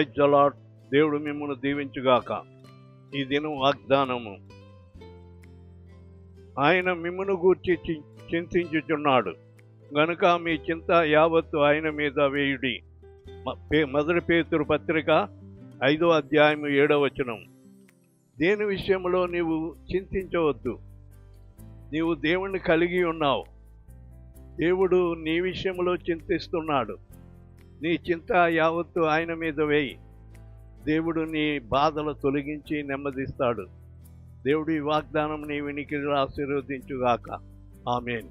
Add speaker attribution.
Speaker 1: Praise the lord. దేవుడు మిమ్మల్ని దీవించుగాక. ఈ దినం వాగ్దానము, ఆయన మిమ్మల్ని గూర్చి చింతించుచున్నాడు గనుక మీ చింత యావత్తు ఆయన మీద వేయుడి. మొదటి పేతురు పత్రిక 5వ అధ్యాయం 7వ వచనం. దేని విషయంలో నీవు చింతించవద్దు. నీవు దేవుణ్ణి కలిగి ఉన్నావు. దేవుడు నీ విషయంలో చింతిస్తున్నాడు. నీ చింత యావత్తు ఆయన మీద వేయి. దేవుడు నీ బాధలు తొలగించి నెమ్మదిస్తాడు. దేవుడి వాగ్దానం నీ వినికిడిలో ఆశీర్వదించుగాక. ఆమేన్.